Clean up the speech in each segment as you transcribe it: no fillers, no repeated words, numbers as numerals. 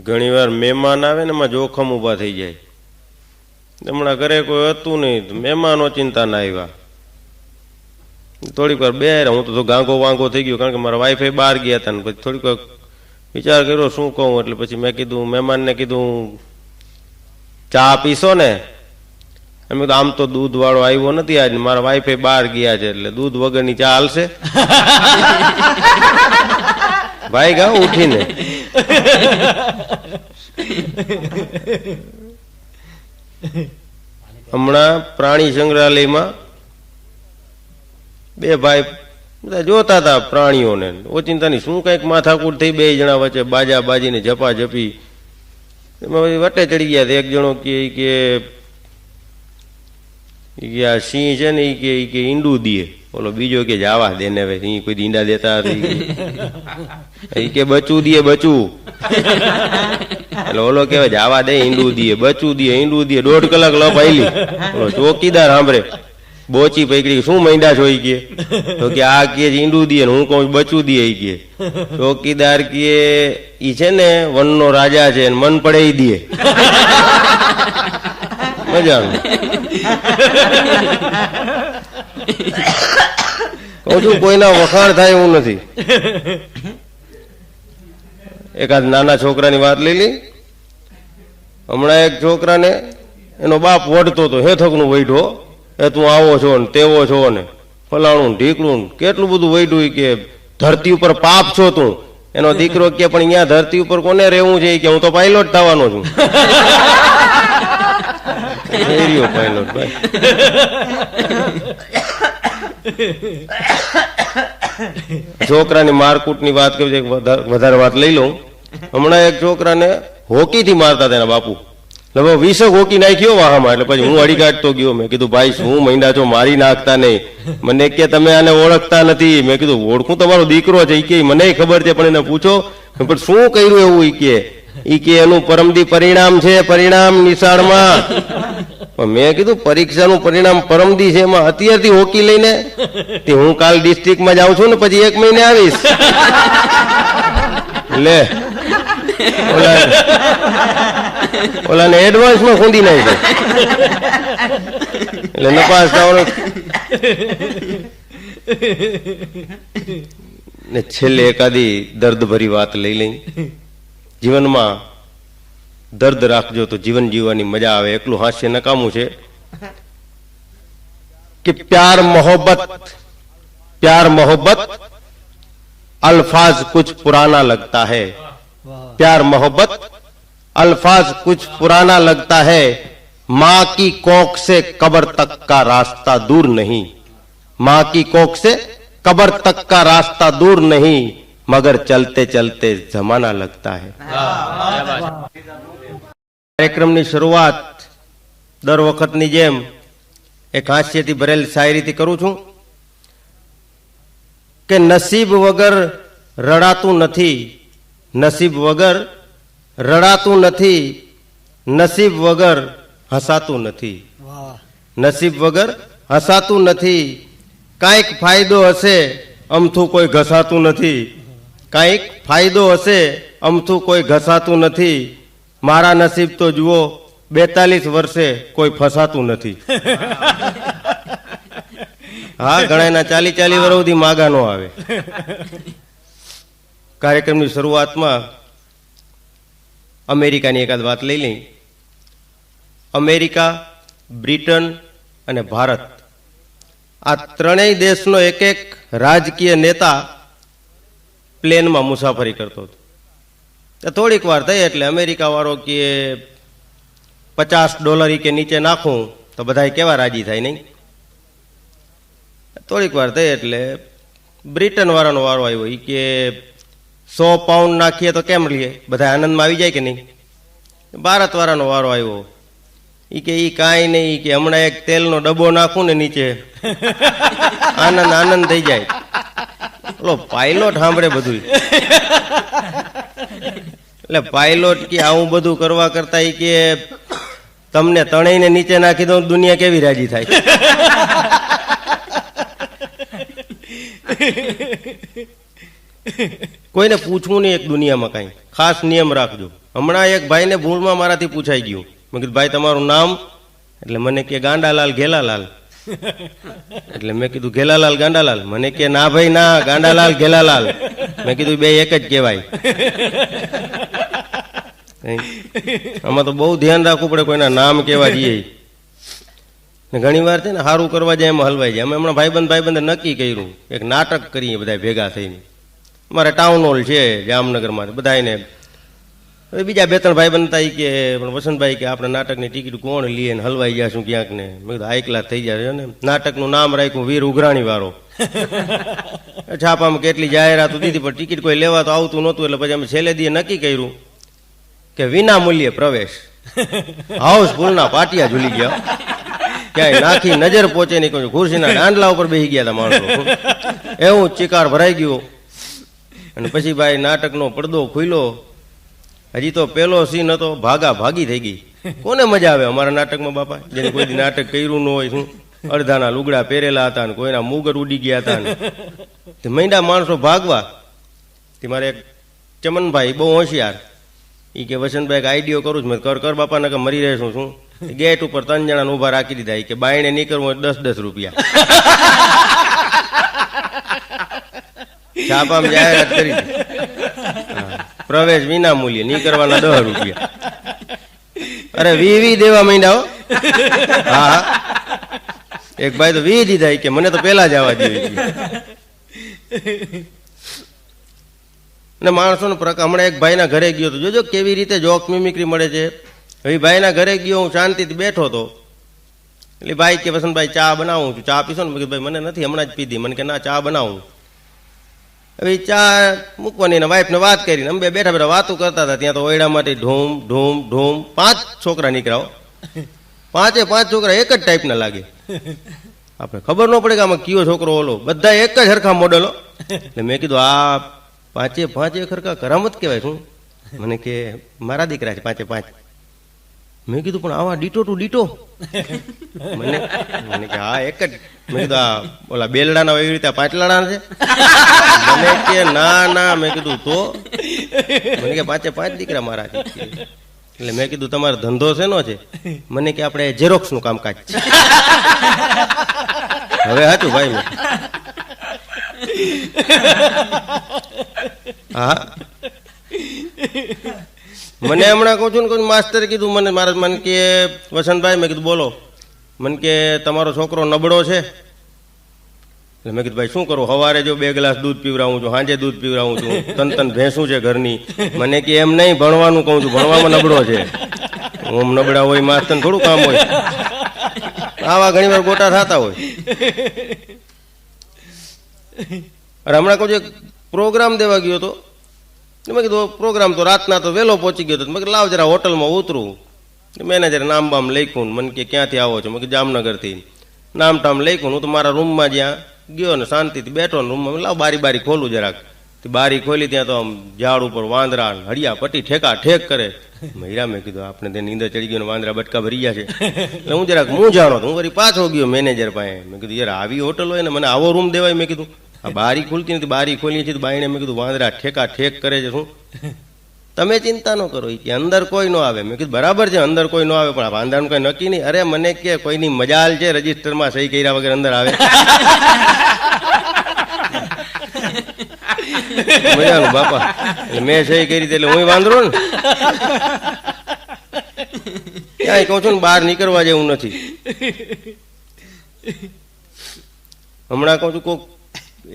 ઘણી વાર મહેમાન આવે ને એમાં જોખમ ઊભા થઈ જાય. હમણાં ઘરે કોઈ હતું નહીં, મહેમાનો ચિંતા ના આવ્યા. થોડીક વાર બે હું તો ગાંગો વાંગો થઈ ગયો, કારણ કે મારા વાઈફે બહાર ગયા હતા ને પછી થોડીક વાર વિચાર કર્યો શું કહું, એટલે પછી મેં કીધું, મહેમાનને કીધું ચા પીશો ને? એમ કીધું આમ તો દૂધ વાળો આવ્યો નથી આજ, મારા વાઈફે બહાર ગયા છે એટલે દૂધ વગરની ચા હાલશે? ભાઈ ગા ઉઠીને. હમણાં પ્રાણી સંગ્રહાલયમાં બે ભાઈ બધા જોતા હતા પ્રાણીઓને. ઓચિંતાની શું કઈક માથાકૂટ થઈ, બે જણા વચ્ચે બાજા બાજીને ઝપા ઝપી. એમાં વટે ચડી ગયા. એક જણો કે આ સિંહ છે ને કે ઈંડું દે, ઓલો બીજો કે જાવા દે ને, હવે સિંહ કોઈ ઈંડા દેતા હતા કે બચું દે બચું, એટલે ઓલો કેવાય જાવા દે ઈંડું દે બચું દે ઈંડું દે. 1.5 કલાક લપ આયલી. ઓલો ચોકીદાર સાંભળે, બોચી પકડી, શું માંડ્યા છો? કે તો કે આ કે ઈંડું દે ને હું કહું બચું દે. કે ચોકીદાર કે ઈ છે ને વનનો રાજા છે, મન પડે ઈ દે. મજાનું. કહું છું કોઈના વખાણ થાય એવું નથી. એકાદ નાના છોકરાની વાત લઈ લી. હમણાં એક છોકરાને એનો બાપ વઢતો હતો, હેથકનું વૈઢો, એ તું આવો છો ને તેવો છો ને ફલાણું ઢીકણું, કેટલું બધું વૈઢું. કે ધરતી ઉપર પાપ છો તું. એનો દીકરો કે પણ અહીંયા ધરતી ઉપર કોને રહેવું છે? કે હું તો પાયલોટ થવાનો છું. પાયલોટ ભાઈ. છોકરાની મારકૂટની વાત કરી, વધારે વાત લઈ લઉં. હમણાં એક છોકરાને હોકી થી મારતા હતા એના બાપુ. લગભગ 20 હોકી નાખ્યો વાહામાં. એટલે પછી હું અડી કાઢતો ગયો. મેં કીધું ભાઈ શું મહિના છો, મારી નાખતા નહીં. મને કે તમે આને ઓળખતા નથી. મેં કીધું ઓળખું, તમારો દીકરો છે. કે મને ખબર છે, પણ એને પૂછો પણ શું કર્યું એવું. ઈ કે એનું પરમદી પરિણામ છે, પરિણામ નિશાળમાં. મેં કીધું પરીક્ષાનું પરિણામ પરમદી છે, એમાં અત્યારથી હોકી લઈને? તે હું કાલ ડિસ્ટ્રિક્ટમાં જાઉં છું ને પછી 1 મહિને આવીશ. લે ઓલાને એડવાન્સમાં ખૂંદી નાખે. એટલે નપાસ થવાનો. ને છેલ્લે એકાદી દર્દ ભરી વાત લઈ લઈ. જીવનમાં દર્દ રાખજો તો જીવન જીવવાની મજા આવે. એકલું હાસ્ય નકામું છે. કે પ્યાર મોહબ્બત अल्फाज कुछ पुराना लगता है. प्यार मोहब्बत अल्फाज कुछ पुराना लगता है. माँ की कोख से कब्र तक का रास्ता दूर नहीं. माँ की कोख से कब्र तक का रास्ता दूर नहीं. मगर चलते चलते जमाना लगता है. કાર્યક્રમની શરૂઆત દર વખતની જેમ એક હાસ્યથી ભરેલ શાયરીથી કરું છું. કે નસીબ વગર રડાતું નથી, નસીબ વગર રડાતું નથી, નસીબ વગર હસાતું નથી, નસીબ વગર હસાતું નથી. કાંઈક ફાયદો હશે અમથું કોઈ ઘસાતું નથી, કાંઈક ફાયદો હશે અમથું કોઈ ઘસાતું નથી. મારા નસીબ તો જુઓ 42 વર્ષે કોઈ ફસાતું નથી. હા, ઘણા 40 વર્ષ સુધી માગા નો આવે. કાર્યક્રમની શરૂઆતમાં અમેરિકાની એકાદ વાત લઈ લઈ. અમેરિકા, બ્રિટન અને ભારત, આ ત્રણેય દેશનો એક રાજકીય નેતા પ્લેનમાં મુસાફરી કરતો હતો. થોડીક વાર થઈ એટલે અમેરિકા વાળો કે $50 કે નીચે નાખું તો બધા કેવા રાજી થાય નહીં. થોડીક વાર થઈ એટલે બ્રિટન વાળાનો વારો આવ્યો. એ કે 100 પાઉન્ડ નાખીએ તો કેમ લઈએ, બધા આનંદમાં આવી જાય કે નહીં. ભારત વાળાનો વારો આવ્યો. એ કે ઈ કાંઈ નહીં, કે હમણાં એક તેલનો ડબ્બો નાખું ને નીચે આનંદ થઈ જાય. ઓલો પાયલોટ સાંભળે બધું. એટલે પાયલોટ કે આવું બધું કરવા કરતા ઈ કે તમને તણઈને નીચે નાખી દઉં દુનિયા કેવી રાજી થાય. કોઈને પૂછવું નહીં એક દુનિયામાં કાંઈ, ખાસ નિયમ રાખજો. હમણાં એક ભાઈને ભૂલમાં મારાથી પૂછાઈ ગયું. મેં કીધું ભાઈ તમારું નામ? એટલે મને કે ગાંડાલાલ ઘેલાલાલ. એટલે મેં કીધું ઘેલાલાલ ગાંડાલાલ? મને કે ના ભાઈ ના, ગાંડાલાલ ઘેલાલાલ. મેં કીધું બે એક જ કહેવાય. આમાં તો બહુ ધ્યાન રાખવું પડે કોઈના નામ કેવા જઈએ. ઘણી વાર છે ને સારું કરવા જાય એમાં હલવાઈ જાય. અમે હમણાં ભાઈબંધ નક્કી કર્યું એક નાટક કરીએ બધા ભેગા થઈને. અમારે ટાઉન હોલ છે જામનગરમાં, બધાને બીજા બે ત્રણ ભાઈબંધ હતા કે પણ વસંતભાઈ કે આપણે નાટકની ટિકિટ કોણ લઈએ ને હલવાઈ જશું ક્યાંક ને. મેં કીધું હાઈકલા થઈ જાય ને. નાટકનું નામ રાખ્યું વીર ઉઘરાણી વાળો. છાપામાં કેટલી જાહેરાતો દીધી પણ ટિકિટ કોઈ લેવા તો આવતું નહોતું. એટલે પછી અમે છેલ્લે દીએ નક્કી કર્યું કે વિના મૂલ્યે પ્રવેશ. હાઉસફુલના પાટિયા ઝૂલી ગયા, ક્યાંય નાખી નજર પહોંચે નહીં. કોઈ ખુરશીના દાંડલા ઉપર બેસી ગયા હતા માણસો. એવું ચિકાર ભરાઈ ગયો. અને પછી ભાઈ નાટકનો પડદો ખુલ્યો. હજી તો પેલો સીન હતો, ભાગા ભાગી થઈ ગઈ. કોને મજા આવે અમારા નાટકમાં બાપા, જેને કોઈ નાટક કર્યું ન હોય. શું અડધાના લુગડા પહેરેલા હતા ને કોઈના મુગર ઉડી ગયા હતા ને મૈંડા માણસો ભાગવા. તે મારે એક ચમનભાઈ બહુ હોશિયાર, એ કે વસંતભાઈ આઈડિયો કરું છું. મેં કર બાપા ને કે મરી રહેશું. શું ગેટ ઉપર 3 જણાને ઉભા રાખી દીધા કે બાયણે નીકળવું 10-10 રૂપિયા. છાપામાં જાહેરાત કરી પ્રવેશ વિના મૂલ્યે, નીકળવાના 10 રૂપિયા. અરે 20 દેવા માંડ્યા. હા એક ભાઈ તો 20 દીધા કે મને તો પેલા જ આવવા દેવી. અને માણસોનો પ્રકાર. હમણાં એક ભાઈના ઘરે ગયો હતો, જોજો કેવી રીતે જોક મિમિક્રી મળે છે. હવે ભાઈના ઘરે ગયો, હું શાંતિથી બેઠો હતો. એટલે ભાઈ કે વસંતભાઈ ચા બનાવું છું, ચા પીશો ને? મેં કીધું ભાઈ મને નથી, હમણાં જ પીધી. મને કે ના ચા બનાવું. હવે ચા મૂકવાની વાઈફને વાત કરીને અમે બેઠા બેઠા વાતો કરતા હતા. ત્યાં તો ઓયડામાંથી ઢૂમ ઢૂમ ઢૂમ 5 છોકરા નીકળ્યા. 5 છોકરા એક જ ટાઈપના લાગે. આપણે ખબર ન પડે કે આમાં કયો છોકરો ઓલો. બધા એક જ હરખા મોડેલો. એટલે મેં કીધું આ 5 હરખા કરામત કહેવાય. શું? મને કે મારા દીકરા છે 5. મેં કીધું પણ આવા ડીટો ટુ ડીટો? મને કે હા એક જ. મેં કીધું આ ઓલા બેલડાના એવી રીતે 5 લાડા છે? મને કે ના. મેં કીધું તો? મને કે 5 દીકરા મારા છે. એટલે મેં કીધું તમારો ધંધો શેનો છે? મને કે આપણે ઝેરોક્સ નું કામકાજ છે. હવે સાચું ભાઈ. હા મને હમણાં કહું છું ને, કોઈ માસ્ટરે કીધું મને કે વસંતભાઈ, મેં કીધું બોલો. મને કે તમારો છોકરો નબળો છે. એટલે મેં કીધું ભાઈ શું કરું? સવારે જો 2 ગ્લાસ દૂધ પીવડાવું છું, સાંજે દૂધ પીવડાવું છું, 3 ભેંસું છે ઘરની. મને કે એમ નહીં, ભણવાનું કહું છું, ભણવામાં નબળો છે. ઓમ નબળા હોય માસ્તર થોડું કામ હોય. આવા ઘણી વાર ગોટા થતા હોય. અરે હમણાં કહું છું પ્રોગ્રામ દેવા ગયો હતો. મેં કીધું પ્રોગ્રામ તો રાતના તો વહેલો પહોંચી ગયો હતો. મેં કીધું લાવ જરા હોટલમાં ઉતરું. મેનેજર નામ બામ લખ્યું. મને કે ક્યાંથી આવો છો? મેં કીધું જામનગરથી. નામ ટામ લખ્યું. હું તો મારા રૂમમાં જ્યાં ગયો ને શાંતિથી બેઠો ને રૂમમાં લાવ બારી ખોલું જરાક. બારી ખોલી ત્યાં તો આમ ઝાડ ઉપર વાંદરા હડિયા પટ્ટી ઠેકા ઠેક કરે. મહિરા મેં કીધું આપણે તેને નીંદર ચડી ગયો ને વાંદરા બટકા ભરી ગયા છે. એટલે હું જરાક મૂંઝાણો હતો. હું વળી પાછો ગયો મેનેજર પાસે. મેં કીધું યાર આવી હોટલ હોય ને મને આવો રૂમ દેવાય? મેં કીધું આ બારી ખુલતી નથી. બારી ખોલી છે બાઈને મેં કીધું વાંદરા ઠેકા ઠેક કરે છે. શું તમે ચિંતા ન કરો કે અંદર કોઈ ન આવે. મેં કીધું બરાબર છે અંદર કોઈ ન આવે પણ વાંદરાનું કઈ નક્કી નહીં. અરે મને કે કોઈની મજાલ છે રજીસ્ટરમાં સહી કર્યા વગર અંદર આવે. મજાનું બાપા. એટલે મેં સહી કરી એટલે હું વાંદરો ને. ક્યાંય કહું છું ને બહાર નીકળવા જેવું નથી. હમણાં કહું છું કોક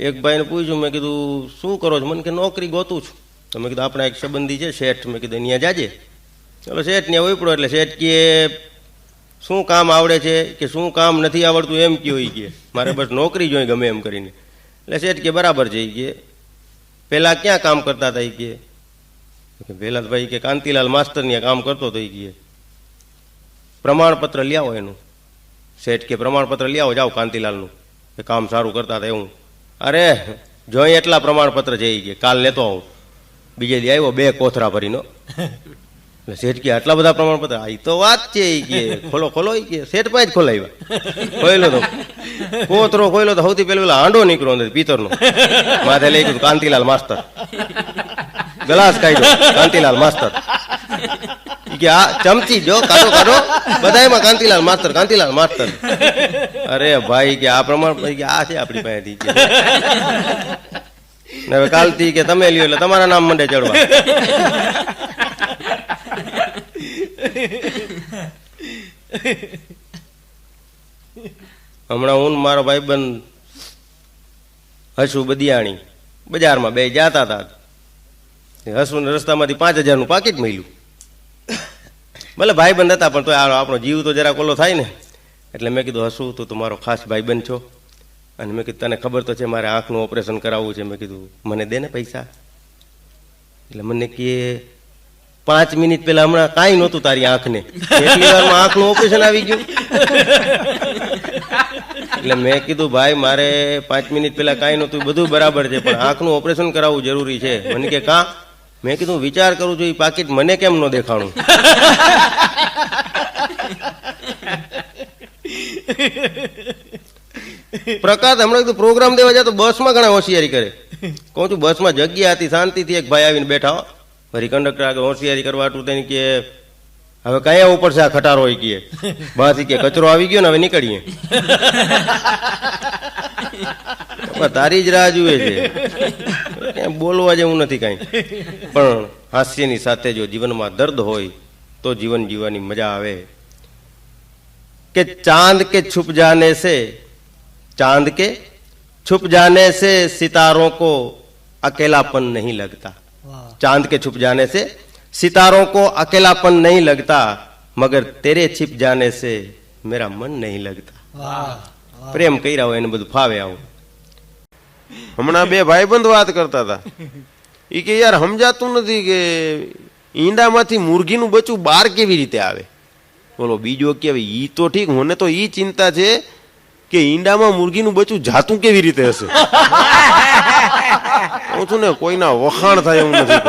એક ભાઈને પૂછ્યું. મેં કીધું શું કરો છો? મને કે નોકરી ગોતું છું. તો મેં કીધું આપણા એક સંબંધી છે શેઠ. મેં કીધું અહીંયા જાજે. ચલો શેઠ ત્યાં ઉપડો. એટલે શેઠ કે શું કામ આવડે છે કે શું કામ નથી આવડતું એમ કયો. એ કે મારે બસ નોકરી જોઈએ ગમે એમ કરીને. એટલે શેઠ કે બરાબર છે. એ કે પહેલાં ક્યાં કામ કરતા હતા? એ કે પહેલાં ભાઈ કે કાંતિલાલ માસ્ટર ત્યાં કામ કરતો હતો. એ કે પ્રમાણપત્ર લઈ આવો એનું. શેઠ કે પ્રમાણપત્ર લઈ આવો જાઓ કાંતિલાલનું, એ કામ સારું કરતા હતા એવું. અરે જોઈ એટલા પ્રમાણપત્ર છે. એ કે કાલ લેતો આવું. બીજે દી આવ્યો 2 કોથરા ભરીનો. એટલે શેઠ કે આટલા બધા પ્રમાણપત્ર? એ તો વાત છે. એ કે ખોલો. એ કે શેઠ પાસે જ ખોલાવ્યા. ખોલેલો તો કોતરો ખોલ્યો તો સૌથી પેલો હાંડો નીકળ્યો અંદર પિત્તરનો. માથે લઈ ગયું કાંતિલાલ માસ્તર. ગ્લાસ કાઢ્યો કાંતિલાલ માસ્તર. કે આ ચમચી જો કાઢો કાઢો બધામાં કાંતિલાલ માસ્તર કાંતિલાલ માસ્તર. અરે ભાઈ કે આ પ્રમાણ કે આ છે આપણી પાસેથી. હવે કાલથી કે તમે લ્યો એટલે તમારા નામ મંડે ચડવા. હમણાં હું મારો ભાઈબંધ હસુ બદિયાણી બજારમાં બે જાતા હતા. હસુને રસ્તામાંથી 5000 નું પાકીટ મળ્યું. ભલે ભાઈબંધ હતા પણ તો આપણો જીવ તો જરા કોલો થાય ને. એટલે મેં કીધું હસુ તું તો મારો ખાસ ભાઈબંધ છો અને મેં કીધું તને ખબર તો છે મારે આંખનું ઓપરેશન કરાવવું છે. મેં કીધું મને દે ને પૈસા. એટલે મને કે 5 મિનિટ પહેલા હમણાં કાંઈ નહોતું તારી આંખને, એટલી વારમાં આંખનું ઓપરેશન આવી ગયું. એટલે મેં કીધું ભાઈ મારે 5 મિનિટ પહેલા કાંઈ નહોતું, બધું બરાબર છે પણ આંખનું ઓપરેશન કરાવવું જરૂરી છે. મને કે કાં? મેં કીધું વિચાર કરું છું એ પાકીટ મને કેમ ન દેખાણું. પ્રકાશ હમણાં કીધું પ્રોગ્રામ દેવા જાય તો બસમાં ઘણા હોશિયારી કરે. કહું છું બસમાં જગ્યા હતી શાંતિથી એક ભાઈ આવીને બેઠા. ફરી કંડક્ટર આગળ હોશિયારી કરવા હતું તેને કે હવે કયા ઉપર છે આ ખટારો હોય કે બાથી કે કચરો આવી ગયો ને હવે નીકળીએ. તારી જ રાહ જુએ છે, બોલવા જેવું નથી કઈ. પણ હાસ્યની સાથે જો જીવનમાં દર્દ હોય તો જીવન જીવવાની મજા આવે. કે ચાંદ કે છુપ જાને से चांद के छुप जाने से सितारों को अकेलापन नहीं लगता. चांद के छुप जाने से सितारों को अकेलापन नहीं लगता मगर तेरे छिप जाने से मेरा मन नहीं लगता. પ્રેમ કર્યા હોય એને બધું ફાવે આવું. હમણાં બે ભાઈબંધ વાત કરતા હતા. એ કે યાર સમજાતું નથી કે ઈંડામાંથી મુરઘીનું બચ્ચું બહાર કેવી રીતે આવે. બોલો બીજો કે ઈ તો ઠીક, મને તો ઈ ચિંતા છે કે ઈંડામાં મુરઘીનું બચ્ચું જાતું કેવી રીતે હશે. હું છું ને કોઈના વખાણ થાય એવું નથી.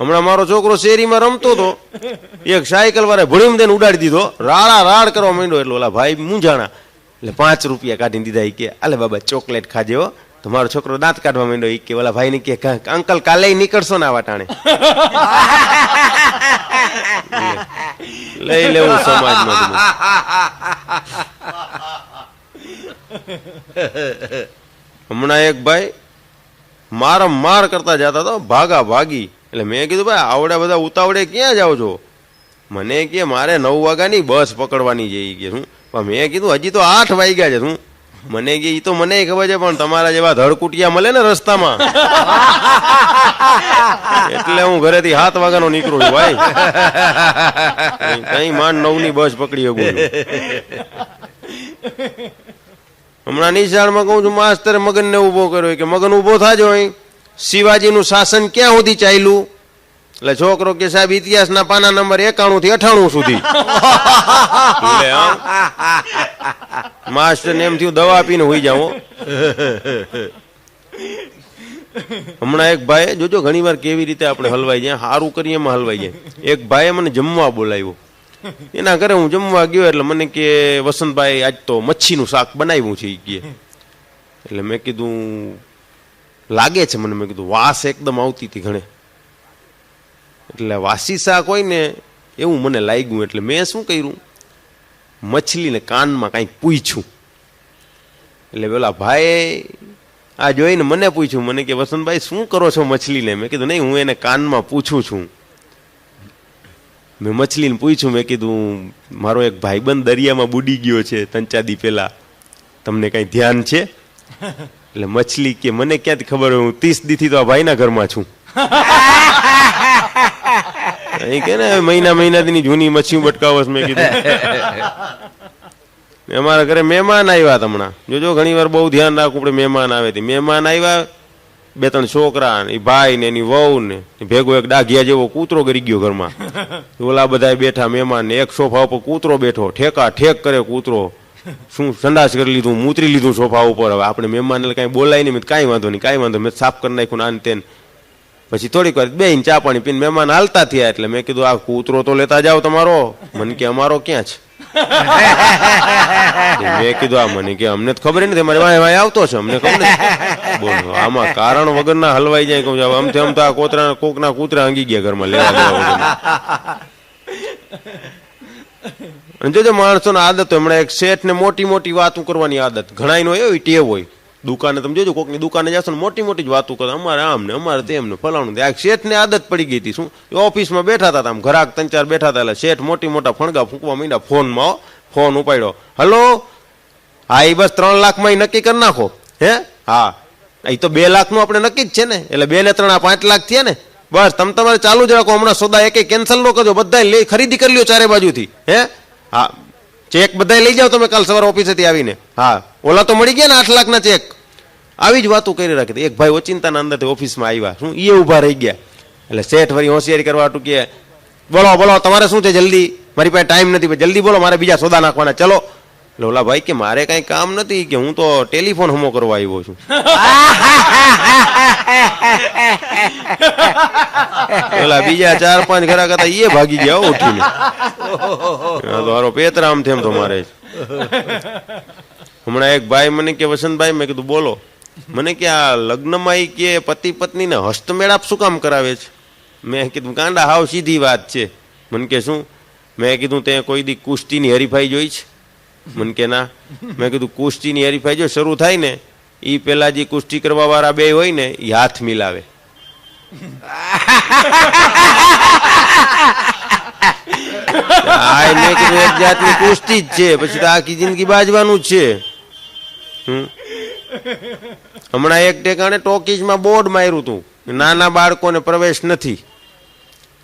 હમણાં મારો છોકરો શેરીમાં રમતો હતો, એક સાયકલ વાળા ભણીમ દઈને ઉડાડી દીધો, રાડા રાડ કરવા માંડ્યો. એટલે ઓલા ભાઈ મૂંઝાણા, એટલે 5 રૂપિયા કાઢીને દીધા. કે અલે બાબા ચોકલેટ ખાજે હો. તો મારો છોકરો દાંત કાઢવા માંડ્યો. કે ઓલા ભાઈ ને કે અંકલ કાલે નીકળશો ને આવા ટાણે. લઈ લેવું સમાજમાં. હમણાં એક ભાઈ માર કરતા જતા હતો, ભાગા ભાગી. એટલે મેં કીધું ભાઈ આવડે બધા ઉતાવળે ક્યાં જાઓ છો. મને કે મારે 9 વાગ્યાની બસ પકડવાની છે. કે શું? મેં કીધું હજી તો 8 વાગ્યા છે. શું? મને કે ઈ તો મને ખબર છે પણ તમારા જેવા ધડકુટિયા મળે ને રસ્તામાં એટલે હું ઘરેથી 7 વાગ્યાનો નીકળું છું ભાઈ. કઈ માંડ 9 ની બસ પકડી શકું. હમણાં નિશાળમાં કહું છું માસ્તરે મગનને ઉભો કર્યો કે મગન ઉભો થાજો, અહીં શિવાજીનું શાસન ક્યાં સુધી ચાલ્યું. એટલે છોકરો કે સાહેબ ઇતિહાસના પાના નંબર 91 થી 98 સુધી. માસ્ટર ને એમ થયું દવા પીને હોઈ જાવ. હમણાં એક ભાઈ જોજો ઘણી વાર કેવી રીતે આપણે હલવાઈ જાય, સારું કરીએ એમાં હલવાઈ જાય. એક ભાઈએ મને જમવા બોલાવ્યો, એના ઘરે હું જમવા ગયો. એટલે મને કે વસંતભાઈ આજ તો મચ્છીનું શાક બનાવ્યું છે. કે એટલે મેં કીધું લાગે છે મને. મેં કીધું વાસ એકદમ આવતી હતી ઘણે. એટલે વાસી શાક હોય ને એવું મને લાગ્યું. એટલે મેં શું કર્યું, મછલીને કાનમાં કંઈક પૂછ્યું. એટલે પેલા ભાઈ આ જોઈને મને પૂછ્યું, મને કે વસંતભાઈ શું કરો છો મછલીને. મેં કીધું નહીં હું એને કાનમાં પૂછું છું. મેં મછલીને પૂછ્યું, મેં કીધું મારો એક ભાઈબંધ દરિયામાં બુડી ગયો છે 3-4 દી પહેલા, તમને કઈ ધ્યાન છે. એટલે મછલી કે મને ક્યાંથી ખબર હોય, હું 30 દીથી તો આ ભાઈના ઘરમાં છું. કે ને મહિનાથી જૂની મચ્છી બટકાવસ. મેં કીધું અમારા ઘરે મહેમાન આવ્યા હમણાં. જોજો ઘણી વાર બહુ ધ્યાન રાખવું પડે. મહેમાન આવે મહેમાન આવ્યા, 2-3 છોકરા ને ભાઈ ને એની વહુ ને ભેગો એક ડાઘિયા જેવો કૂતરો કરી ગયો ઘરમાં. ઓલા બધા બેઠા મહેમાન ને એક સોફા ઉપર કૂતરો બેઠો, ઠેકા ઠેક કરે કૂતરો. શું સંડાસ કરી લીધું, મૂતરી લીધું સોફા ઉપર. હવે આપણે મહેમાન કઈ બોલાય નહીં. કાંઈ વાંધો નહીં કાંઈ વાંધો, મેં સાફ કરી નાખ્યું આને તેને. પછી થોડીક વાર બેહીને ચા પાણી પીને મહેમાન હાલતા થયા. એટલે મેં કીધું આ કૂતરો તો લેતા જાઓ તમારો. મને કે અમારો ક્યાં છે. મેં કીધું આ મને કે અમને તો ખબર નથી, મારે વાય આવતો છે, અમને ખબર નથી. બોલો આમાં કારણ વગરના હલવાઈ જાય. કહું આમથી આમ તો આ કોતરા કોકના કૂતરા અંગી ગયા ઘરમાં લેવા દેવા વગરના. અને જોજો માણસો ની આદત હોય, હમણાં એક શેઠ ને મોટી મોટી વાતો કરવાની આદત ઘણા નો એવી ટેવ હોય. દુકાને તમે જોજો કોકની દુકાને જશો ને મોટી મોટી જ વાતો કરે, અમારે આમ ને અમારે તેમ ને ફલાણું. આ શેઠ ને આદત પડી ગઈ હતી. શું ઓફિસમાં બેઠા હતા, આમ ઘરાક 3-4 બેઠા હતા, એટલે શેઠ મોટી મોટા ફણગા ફૂંકવા માંડ્યા ફોનમાં. ફોન ઉપાડ્યો, હલો, હા એ બસ 3 લાખમાં નક્કી કરી નાખો. હે હા, એ તો 2 લાખનું આપણે નક્કી જ છે ને, એટલે 2 ને 3 5 લાખ થયા ને. બસ તમે તમારે ચાલુ જ રાખો, હમણાં સોદા એક કેન્સલ ન કરજો, બધા ખરીદી કરી લ્યો ચારે બાજુથી. હે હા, ચેક બધા લઈ જાઓ તમે કાલ સવારે ઓફિસેથી આવીને. હા, ઓલા તો મળી ગયા ને 8 લાખના ચેક. આવી જ વાતો કરી રાખી. એક ભાઈ ઓચિંતાના અંદરથી ઓફિસમાં આવ્યા, શું એ ઉભા રહી ગયા. એટલે શેઠ વળી હોશિયારી કરવા હાટુ કે બોલો બોલો તમારે શું છે, જલ્દી, મારી પાસે ટાઈમ નથી, જલ્દી બોલો, મારે બીજા સોદા નાખવાના, ચલો. એટલે ઓલા ભાઈ કે મારે કઈ કામ નથી, કે હું તો ટેલિફોન હમો કરવા આવ્યો છું. ઓલા બીજા 4-5 ઘરા કરતા એ ભાગી ગયા ઉઠીને. મારો પેતરામ થેમ તો મારે. હમણાં એક ભાઈ મને કે વસંતભાઈ, મેં કીધું બોલો. મને કે આ લગ્નમાં કે પતિ પત્નીને હસ્તમેળાપ શું કામ કરાવે છે? મેં કીધું કાંડા હાવ સીધી વાત છે. મને કે શું? મેં કીધું તે કોઈ દી કુસ્તીની હરીફાઈ જોઈ છે? મને કે ના. મેં કીધું કુસ્તીની હરીફાઈ જો શરૂ થાય ને એ પેલા જે કુસ્તી કરવા વાળા બે હોય ને એ હાથ મિલાવે. આ મેં કીધું એક જાતની કુસ્તી જ છે, પછી તો આખી જિંદગી બાજવાનું જ છે. હમણાં એક ઠેકાણે ટોકીઝમાં બોર્ડ માર્યું હતું, નાના બાળકોને પ્રવેશ નથી.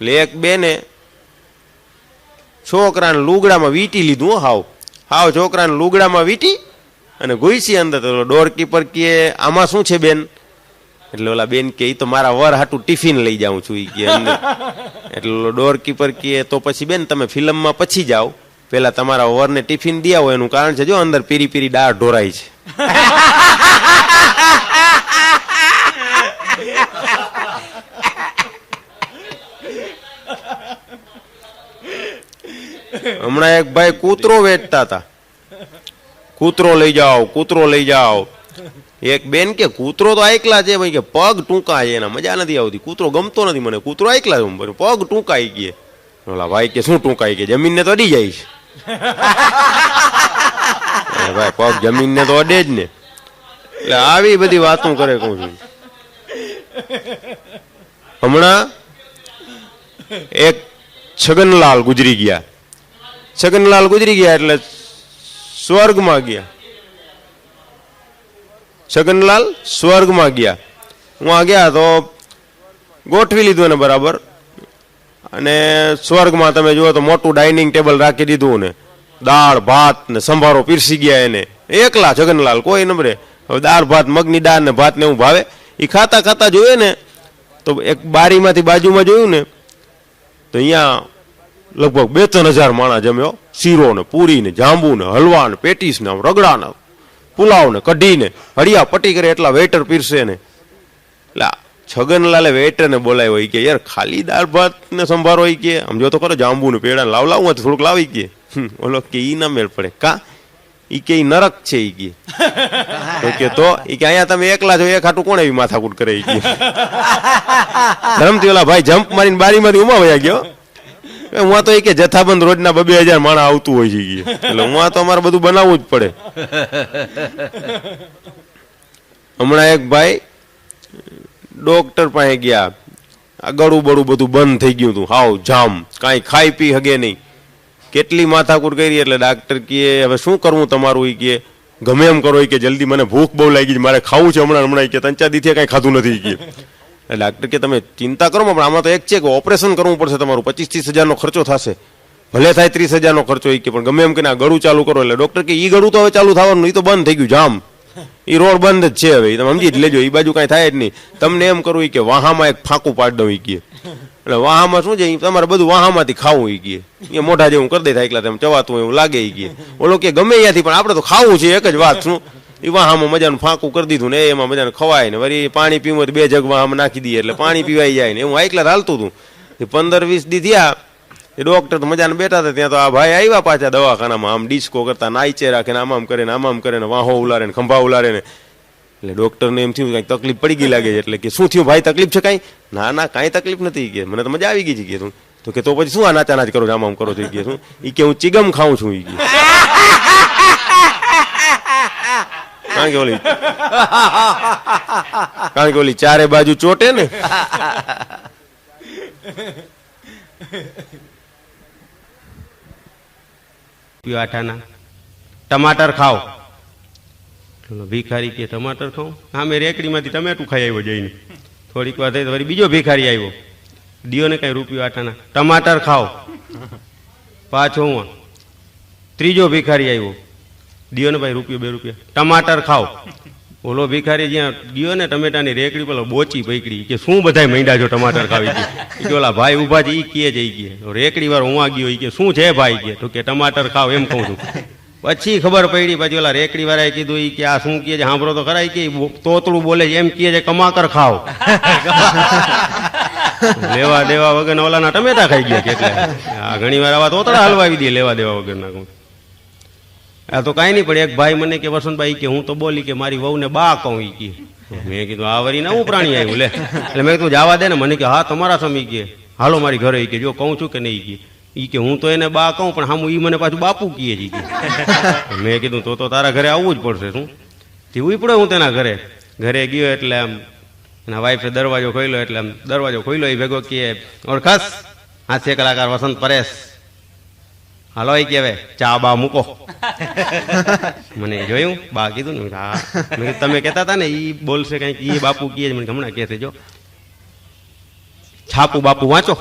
એટલે એક બેને છોકરાને લુગડામાં વીટી લીધું. હાવ છોકરાને લુગડામાં વીટી અને ઘૂસી અંદર. તો ડોર કીપર કે આમાં શું છે બેન? એટલે ઓલા બેન કે તો મારા વર હાટું ટિફિન લઈ જાઉં છું ઈ કે અંદર. એટલે ડોર કીપર કે તો પછી બેન તમે ફિલ્મમાં પછી જાઓ, પેલા તમારા વરને ટિફિન દે આવો. એનું કારણ છે જો અંદર પીરી પીરી દાળ ઢોરાય છે. હમણાં એક ભાઈ કૂતરો વેચતા હતા. કૂતરો લઈ જાઓ, કૂતરો લઈ જાઓ. એક બેન કે કૂતરો તો આયકલા છે ભાઈ, કે પગ ટૂંકા છે, એના મજા નથી આવતી, કૂતરો ગમતો નથી મને, કૂતરો આયકલા છે, પગ ટૂંકાઈ ગયે. ઓલા ભાઈ કે શું ટૂંકાઈ ગયે? જમીનને તો અડી જાય છે. ભાઈ પગ જમીનને તો અડે જ ને. એટલે આવી બધી વાતો કરે. કહું છું હમણાં એક છગનલાલ ગુજરી ગયા. છગનલાલ ગુજરી ગયા એટલે સ્વર્ગમાં ગયા. છગનલાલ સ્વર્ગમાં ગયા. હું ગયા તો ગોઠવી લીધું ને બરાબર. અને સ્વર્ગમાં તમે જુઓ તો મોટું ડાઇનિંગ ટેબલ રાખી દીધું ને દાળ ભાત ને સંભારો પીરસી ગયા. એને એકલા છગનલાલ, કોઈ નંબરે. હવે દાળ ભાત, મગની દાળ ને ભાત ને એવું ભાવે. એ ખાતા ખાતા જોયે ને તો એક બારીમાંથી બાજુમાં જોયું ને તો અહીંયા લગભગ 2-3 હજાર માણસ જમ્યો. શીરો ને પૂરી ને જાંબુ ને હલવા ને પેટીસ ને રગડા ને પુલાવ ને કઢી ને હળિયા પટી કરે એટલા વેઇટર પીરસે ને. એટલે છગનલાલે વેઇટર ને બોલાવ્યો. કે યાર ખાલી દાળ ભાત ને સંભારો કે આમ જો તો કરો જાંબુ ને પેડા લાવું થોડુંક લાવી કે. ઓલો કે ઈ ના મેળ પડે. કા? ઈ કે નરક છે. ઈ કે તો ઈ કે અહીંયા તમે એકલા છો, એક હાટું કોણ એવી માથાકૂટ કરે? ઈ કે ધરમથી ઓલા ભાઈ જમ્પ મારીને બારીમાંથી ઉમા વયા ગયો. હું તો કે જથ્થાબંધ રોજના 2-2 હજાર માણસ આવતું હોય છે. એટલે હું તો અમારે બધું બનાવવું જ પડે. હમણાં એક ભાઈ ડોક્ટર પાસે ગયા. આ ગળું બળું બધું બંધ થઈ ગયું હતું, હાવ જામ, કાંઈ ખાઈ પી હગે નહીં. કેટલી માથાકૂટ કરી. એટલે ડાક્ટર કે હવે શું કરવું તમારું? કે ગમે એમ કરો કે જલ્દી, મને ભૂખ બહુ લાગી છે, મારે ખાવું છે હમણાં. કે 3-4 દીથી કાંઈ ખાધું નથી. કે ડાક્ટર કે તમે ચિંતા કરો, પણ આમાં તો એક છે કે ઓપરેશન કરવું પડશે તમારું, 25-30 હજારનો ખર્ચો થશે. ભલે થાય 30 હજારનો ખર્ચો. કે પણ ગમે એમ કે ગળું ચાલુ કરો. એટલે ડોક્ટર કે ઈ ગળું તો હવે ચાલુ થવાનું, એ તો બંધ થઈ ગયું, જામ, એ રોડ બંધ જ છે હવે, તમે સમજી જ લેજો. એ બાજુ કાંઈ થાય જ નહીં. તમને એમ કરવું કે વાહામાં એક ફાંકું પાડી દઉં. કે એટલે વાહામાં શું છે, તમારે બધું વાહામાંથી ખાવું. એ કે એ મોઢા જેવું કરી દે થાય એકલા તેમ ચવાતું એવું લાગે. એ કે ઓલો કે ગમે ત્યાંથી, પણ આપણે તો ખાવું છે, એક જ વાત. શું એ વાહામાં મજાનું ફાંકું કરી દીધું ને એમાં મજાને ખવાય ને. વળી પાણી પીવું તો 2 જગ વાહામાં નાખી દઈએ એટલે પાણી પીવાઈ જાય ને. એવું એકલા હાલતું હતું. 15-20 દી થયા એ ડોક્ટર તો મજાને બેઠા હતા ત્યાં તો આ ભાઈ આવ્યા પાછા દવાખાનામાં આમ ડિસ્કો કરતા નાઈચે રાખે ને આમ કરે ને આમ કરે ને વાહો ઉલારે ને ખંભા ઉલારે ને. એટલે ડોક્ટરને એમ થયું કઈ તકલીફ પડી ગઈ લાગે છે. એટલે કે શું થયું ભાઈ, તકલીફ છે કઈ? ના ના કાંઈ તકલીફ નથી કે મને તો મજા આવી ગઈ છે કે તું. તો કે તો પછી શું આ નાચા નાચ કરો છો, આમ કરો છો કે શું? ઈ કે હું ચીગમ ખાઉં છું ઈ કે. કારણ કે ઓલી ચારે બાજુ ચોટે ને. આઠાના ટમાટર ખાઓ. ભિખારી કે ટમાટર ખાઉં? હા, મેં રેકડીમાંથી ટમેટું ખાઈ આવ્યો જઈને. થોડીક વાર થઈ તો વળી બીજો ભિખારી આવ્યો. દિયો ને કઈ રૂપિયો આઠાના ટમાટર ખાઓ. પાછો હું ત્રીજો ભિખારી આવ્યો. દિયો ને ભાઈ રૂપિયો 2 રૂપિયા ટમાટર ખાઓ. ઓલો ભિખારી જ્યાં ગયો ને ટમેટાની રેકડી પેલો બોચી પકડી કે શું બધાય મૈંડા જો ટમાટર ખાવી છે. ઓલા ભાઈ ઉભા છે ઈ કે છે, ઈ કે રેકડી વાર હું ગયો ઈ કે શું છે ભાઈ કે તો કે ટમાટર ખાવ એમ કહું છું. પછી ખબર પડી, પછી ઓલા રેકડી વાળાએ કીધું ઈ કે આ શું કહે છે સાંભળો તો ખરા, કે તોતડું બોલે છે એમ કહે છે કમાકર ખાવ. લેવા દેવા વગર ઓલાના ટમેટા ખાઈ ગયા. એટલે ઘણી વાર આવા તોતડા હલવાવી દે લેવા દેવા વગર ના. આ તો કાંઈ નહીં, પણ એક ભાઈ મને કે વસંતભાઈ કે હું તો બોલી કે મારી વહુને બા કહું ઈ કે. મેં કીધું આ વરી નવું પ્રાણી આવ્યું લે. એટલે મેં કીધું જવા દે ને. મને કે હા તમારા સમય કે હાલો મારી ઘરે કે જો કહું છું કે નહીં કે. ઈ કે હું તો એને બા કહું પણ હામું ઈ મને પાછું બાપુ કહે છે કે. મેં કીધું તો તારા ઘરે આવવું જ પડશે. શું થી ઉપડે હું તેના ઘરે ગયો. એટલે આમ એના વાઈફે દરવાજો ખોલ્યો. એટલે આમ દરવાજો ખોલ્યો એ ભેગો કે ઓળખાસ હાસ્ય કલાકાર વસંત પરેશ, હાલો એ કે ચા બા મૂકો. મને જોયું બા કીધું ને. હા તમે કહેતા હતા ને ઈ બોલશે કઈક ઈ બાપુ કહે. મને હમણાં કહે છે જો છાપુ બાપુ વાંચો.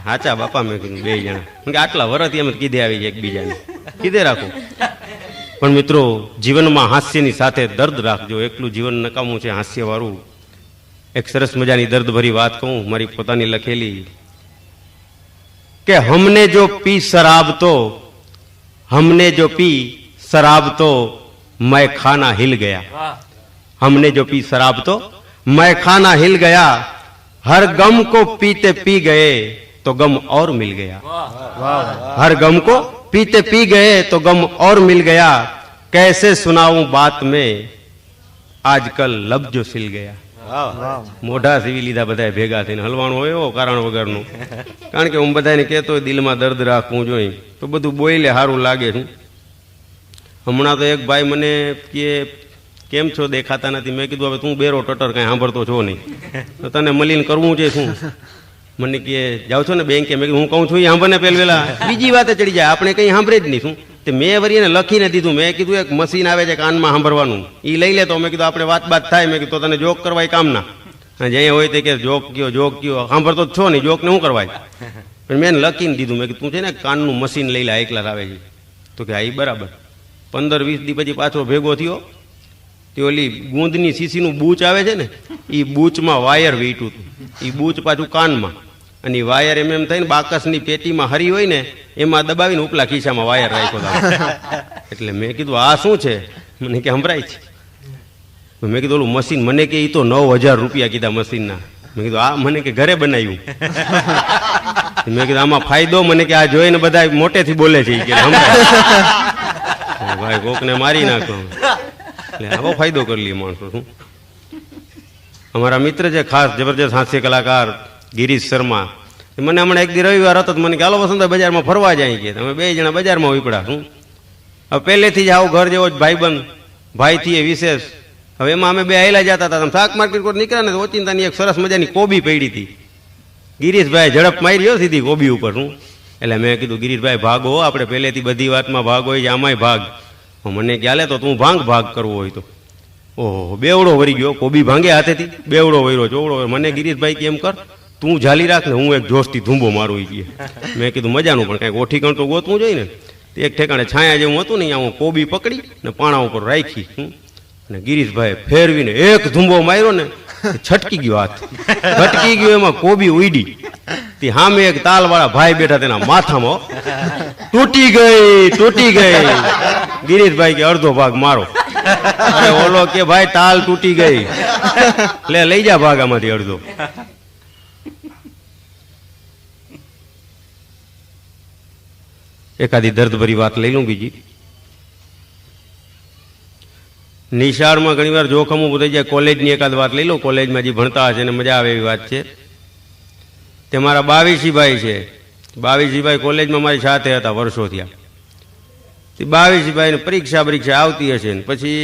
હાચા બાપા મેં કીધું 2 જણા આટલા વરસથી એમ કીધે આવી જાય એકબીજાને કીધે રાખો. પણ મિત્રો જીવનમાં હાસ્યની સાથે દર્દ રાખજો. એકલું જીવન નકામું છે હાસ્ય વાળું. એક સરસ મજાની દર્દ ભરી વાત કહું મારી પોતાની લખેલી કે हमने जो पी शराब तो मैं खाना हिल गया. हमने जो पी शराब तो मैं खाना हिल गया. हर गम को पीते पी गए तो गम और मिल गया. हर गम को पीते पी गए तो गम और मिल गया. कैसे सुनाऊं बात में आजकल लब जो सिल गया. મોઢા સીવી લીધા બધા ભેગા થઈને. હલવાનું હોય એવો કારણ વગરનું. કારણ કે હું બધાને કહેતો હોય દિલમાં દર્દ રાખવું જોઈએ તો બધું બોલે સારું લાગે છે. હમણાં તો એક ભાઈ મને કે કેમ છો દેખાતા નથી. મેં કીધું હવે તું બેરો ટટર કાંઈ સાંભળતો છો નહીં તો તને મળીને કરવું છે શું. મને કે જાવ છો ને બેંકે. મેં કીધું હું કહું છું એ સાંભળને પેલા બીજી વાતે ચડી જાય. આપણે કંઈ સાંભળે જ નહીં. શું તે મેં વરી એને લખીને દીધું. મેં કીધું એક મશીન આવે છે કાનમાં સાંભળવાનું, એ લઈ લે તો. મેં કીધું આપણે વાત થાય. મેં કીધું તને જોક કરવાય કામના. જ્યાં હોય તે કે જોક કયો સાંભળતો જ છો નહીં, જોકને શું કરવાય. પણ મેં લખીને દીધું. મેં કીધું તું છે ને કાનનું મશીન લઈ લે, એકલા આવે છે. તો કે હા એ બરાબર. 15-20 દી પછી પાછો ભેગો થયો. તે ઓલી ગુંદની શીશીનું બૂચ આવે છે ને એ બૂચમાં વાયર વીટ્યું હતું. એ બૂચ પાછું કાનમાં અને વાયર એમ થઈને બાકસની પેટીમાં હરી હોય ને એમાં દબાવીને ઉપલા ખિસ્સામાં વાયર રાખ્યો. એટલે મેં કીધું આ શું છે. મને કે સંભળાય છે. મેં કીધું ઓલું મશીન. મને કે એ તો 9,000 રૂપિયા કીધા મશીનના. મેં કીધું આ મને કે ઘરે બનાવ્યું. મેં કીધું આમાં ફાયદો. મને કે આ જોઈને બધા મોટેથી બોલે છે કે ભાઈ કોકને મારી નાખો. એટલે આવો ફાયદો કરી લે માણસો. શું અમારા મિત્ર છે ખાસ જબરજસ્ત હાસ્ય કલાકાર ગિરીશ શર્મા. મને હમણાં એક દી રવિવાર હતો મને કે હાલો વસંતભાઈ બજારમાં ફરવા જાય કે. તમે 2 જણા બજારમાં ઉપડ્યા. શું હવે પહેલેથી જ આવું ઘર જેવો જ ભાઈબંધ ભાઈથી એ વિશેષ. હવે એમાં અમે 2 આયલા જતા હતા. શાક માર્કેટ કોઈ નીકળ્યા ને ઓચિંતાની એક સરસ મજાની કોબી પડી હતી. ગિરીશભાઈ ઝડપ માર્યો સીધી કોબી ઉપર. શું એટલે મેં કીધું ગિરીશભાઈ ભાગો, આપણે પહેલેથી બધી વાતમાં ભાગ હોય છે, આમાંય ભાગ. મને ક્યાલે તો તું ભાગ કરવો હોય તો. ઓહો બેવડો વરી ગયો. કોબી ભાંગે હાથેથી બેવડો વર્યો ચોવડો. મને ગિરીશભાઈ કેમ કર તું ઝાલી રાખ ને હું એક જોશથી ધૂંબો મારું એ. મેં કીધું મજાનું પણ કાંઈક ઓઠીકણ તો ગોતવું જોઈએ ને. એક ઠેકાણે છાયા જેવું હતું ને અહીંયા હું કોબી પકડી ને પાણા ઉપર રાખી. અને ગિરીશભાઈ ફેરવીને એક ધૂંબો માર્યો ને છટકી ગયો હાથ. છટકી ગયો એમાં કોબી ઉડી. તે સામે એક તાલ વાળા ભાઈ બેઠા તેના માથામાં તૂટી ગઈ. ગિરીશભાઈ કે અડધો ભાગ મારો. અરે ઓલો કે ભાઈ તાલ તૂટી ગઈ, લઈ જા ભાગામાંથી અડધો. એકાદી દર્દભરી વાત લઈ લઉં બીજી. નિશાળમાં ઘણી વાર જોખમ ઊભું થઈ જાય. કોલેજની એકાદ વાત લઈ લઉં. કોલેજમાં જે ભણતા હશે ને મજા આવે એવી વાત છે. તે મારા બાવીસીભાઈ છે. બાવીસીભાઈ કોલેજમાં મારી સાથે હતા વર્ષો થયા. તે બાવીસીભાઈને પરીક્ષા આવતી હશે ને પછી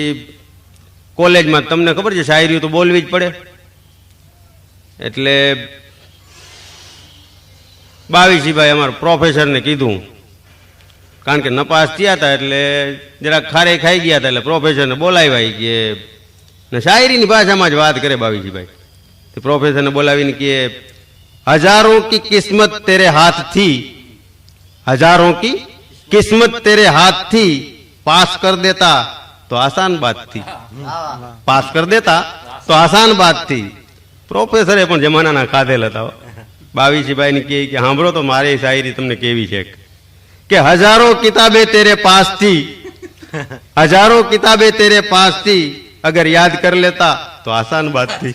કોલેજમાં તમને ખબર છે શાયરીઓ તો બોલવી જ પડે. એટલે બાવીસીભાઈ અમારા પ્રોફેસરને કીધું, કારણ કે નપાસ થયા હતા એટલે જરાક ખારે ખાઈ ગયા હતા, એટલે પ્રોફેસરને બોલાવ્યા કે ને શાયરીની ભાષામાં જ વાત કરે બાવીસીભાઈ. તે પ્રોફેસરને બોલાવીને કે હજારોं की किस्मत तेरे हाथ थी, हजारों की किस्मत तेरे हाथ थी, पास कर देता तो आसान बात थी, पास कर देता तो आसान बात थी. પ્રોફેસરે પણ જમાનાના ખાધેલ હતા. બાવીસીભાઈ ને કે સાંભળો તો મારી શાયરી તમને કેવી છે કે હજારો કિતાબે તેરે પાસ થી, હજારો કિતાબે તેરે પાસ થી, અગર યાદ કર લેતા તો આસાન બાત થી.